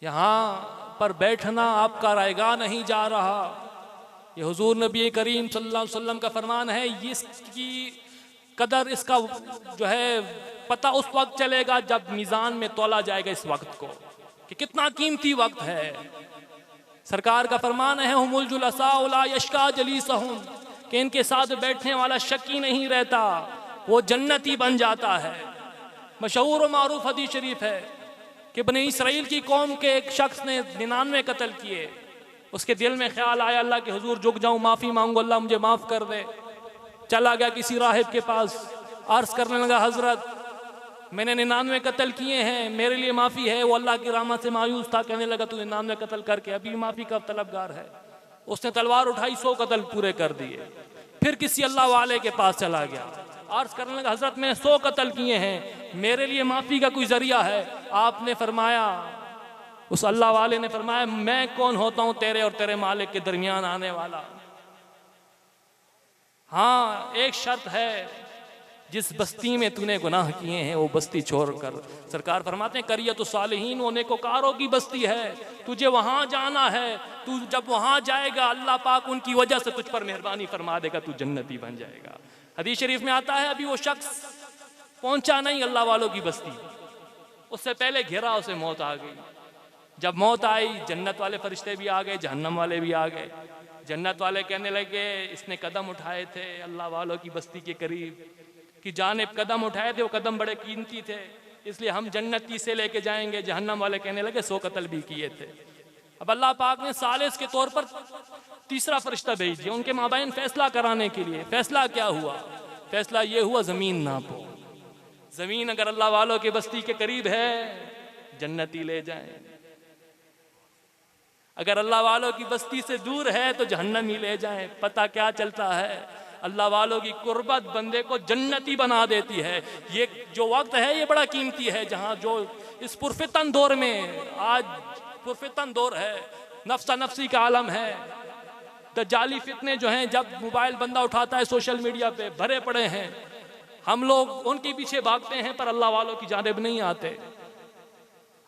यहाँ पर बैठना आपका रायगा नहीं जा रहा। ये हुजूर नबी करीम सल्लल्लाहु अलैहि वसल्लम का फरमान है। इसकी कदर, इसका जो है पता उस वक्त चलेगा जब मीज़ान में तोला जाएगा इस वक्त को कि कितना कीमती वक्त है। सरकार का फरमान है हुमुल जुलसा ला यशका जलीसहुम, कि इनके साथ बैठने वाला शकी नहीं रहता, वो जन्नती बन जाता है। मशहूर और मारूफ हदीस शरीफ है कि बनी इसराइल की कौम के एक शख्स ने 99 कत्ल किए। उसके दिल में ख्याल आया अल्लाह के हुजूर झुक जाऊं, माफ़ी मांगू, अल्लाह मुझे माफ़ कर दे। चला गया किसी राहिब के पास, अर्ज करने लगा हजरत मैंने 99 कत्ल किए हैं, मेरे लिए माफ़ी है। वो अल्लाह की रहमत से मायूस था, कहने लगा तू 99 कत्ल करके अभी माफ़ी का तलबगार है। उसने तलवार उठाई, 100 कत्ल पूरे कर दिए। फिर किसी अल्लाह वाले के पास चला गया, अर्ज करने लगा हजरत मैंने 100 कत्ल किए हैं, मेरे लिए माफ़ी का कोई जरिया है? आपने फरमाया, उस अल्लाह वाले ने फरमाया मैं कौन होता हूँ तेरे और तेरे मालिक के दरमियान आने वाला। हाँ, एक शर्त है, जिस बस्ती में तूने गुनाह किए हैं वो बस्ती छोड़कर। सरकार फरमाते हैं करियत सालिहीन, वो नेकोकारों की बस्ती है, तुझे वहां जाना है। तू जब वहां जाएगा अल्लाह पाक उनकी वजह से तुझ पर मेहरबानी फरमा देगा, तू जन्नती बन जाएगा। हदीस शरीफ में आता है अभी वो शख्स पहुंचा नहीं अल्लाह वालों की बस्ती, उससे पहले घेरा उसे मौत आ गई। जब मौत आई जन्नत वाले फरिश्ते भी आ गए, जहन्नम वाले भी आ गए। जन्नत वाले कहने लगे इसने कदम उठाए थे अल्लाह वालों की बस्ती के करीब की जानिब, कदम उठाए थे, वो कदम बड़े कीमती थे, इसलिए हम जन्नती से लेके जाएंगे। जहन्नम वाले कहने लगे 100 कत्ल भी किए थे। अब अल्लाह पाक ने सालिस के तौर पर तीसरा फरिश्ता भेज दिया उनके माबैन फैसला कराने के लिए। फैसला क्या हुआ? फैसला ये हुआ जमीन नापो, जमीन अगर अल्लाह वालों की बस्ती के करीब है जन्नती ले जाए, अगर अल्लाह वालों की बस्ती से दूर है तो जहन्नमी ले जाए। पता क्या चलता है? अल्लाह वालों की कुर्बत बंदे को जन्नती बना देती है। ये जो वक्त है ये बड़ा कीमती है, जहाँ जो इस पुरफितन दौर में, आज पुरफितन दौर है, नफ्सा नफ्सी का आलम है, दज्जाली फितने जो हैं, जब मोबाइल बंदा उठाता है सोशल मीडिया पे भरे पड़े हैं, हम लोग उनके पीछे भागते हैं पर अल्लाह वालों की जानिब नहीं आते।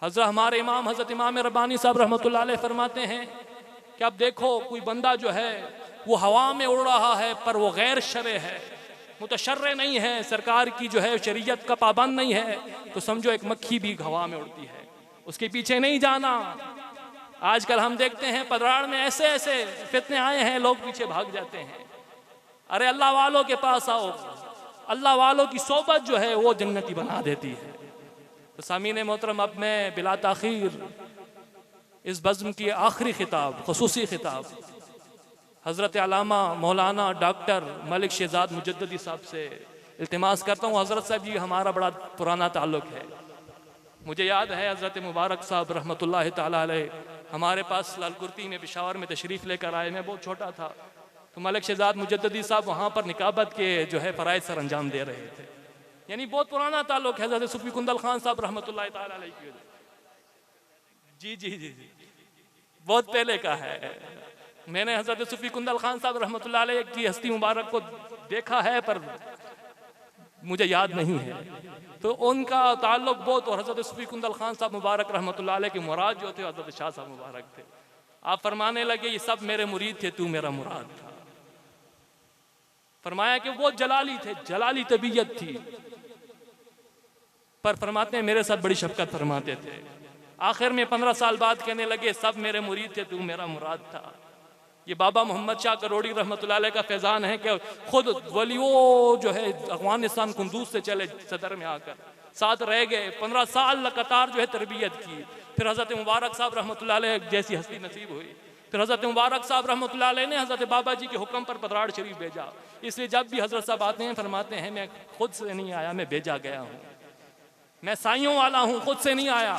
हजरत हमारे इमाम हजरत इमाम रब्बानी साहब रहमतुल्लाह अलैह फरमाते हैं कि अब देखो कोई बंदा जो है वो हवा में उड़ रहा है पर वो गैर शरअ है, मुतशर्रे नहीं है, सरकार की जो है शरीयत का पाबंद नहीं है, तो समझो एक मक्खी भी हवा में उड़ती है, उसके पीछे नहीं जाना। आजकल हम देखते हैं पदराड़ में ऐसे ऐसे फितने आए हैं, लोग पीछे भाग जाते हैं। अरे अल्लाह वालों के पास आओ, अल्लाह वालों की सोबत जो है वो जन्नती बना देती है। तो सामीन मोहतरम, अब मैं बिला ताखीर इस बज़्म की आखिरी खिताब, खुसूसी खिताब हज़रत अल्लामा मौलाना डॉक्टर मलिक शहजाद मुजद्ददी साहब से इल्तिमास करता हूँ। हज़रत साहब जी हमारा बड़ा पुराना ताल्लुक़ है। मुझे याद है हज़रत मुबारक साहब रहमतुल्लाह ताला अलैह हमारे पास लालकुर्ती में पेशावर में तशरीफ़ लेकर आए। मैं बहुत छोटा था, तो मलिक शहजाद मुजद्ददी साहब वहाँ पर निकाबत के जो है फ़राइज़ सर अंजाम दे रहे थे। यानी बहुत पुराना ताल्लुक़ है हज़रत सूफ़ी कुंदल खान साहब रहमतुल्लाह ताला अलैह की। जी जी जी जी, बहुत पहले का है। मैंने हज़रत सूफ़ी कुंदल खान साहब रहमतुल्लाह अलैह की हस्ती मुबारक को देखा है पर मुझे याद नहीं है, तो उनका ताल्लुक़ बहुत, और हज़रत सूफ़ी कुंदल खान साहब मुबारक रहमतुल्लाह अलैह के मुराद जो थे हज़रत शाह साहब मुबारक थे। आप फरमाने लगे ये सब मेरे मुरीद थे, तू मेरा मुराद था। फरमाया कि वो जलाली थे, जलाली तबीयत थी, पर फरमाते हैं मेरे साथ बड़ी शफ़क़त फरमाते थे। आखिर में 15 साल बाद कहने लगे सब मेरे मुरीद थे, तू मेरा मुराद था। ये बाबा मोहम्मद शाह करोड़ी रहमतुल्लाह अलैह का फैज़ान है कि खुद वलियों जो है अफ़गानिस्तान कुंदूज से चले, सदर में आकर साथ रह गए, 15 साल लगातार जो है तरबियत की। फिर हज़रत मुबारक साहब रहमतुल्लाह अलैह जैसी हस्ती नसीब हुई। फिर हज़रत मुबारक साहब रहमतुल्लाह अलैह ने हज़रत बाबा जी के हुक्म पर पदराड़ शरीफ भेजा। इसलिए जब भी हज़रत साहब आते हैं फरमाते हैं मैं खुद से नहीं आया, मैं भेजा गया हूँ, मैं साइयों वाला हूँ, खुद से नहीं आया।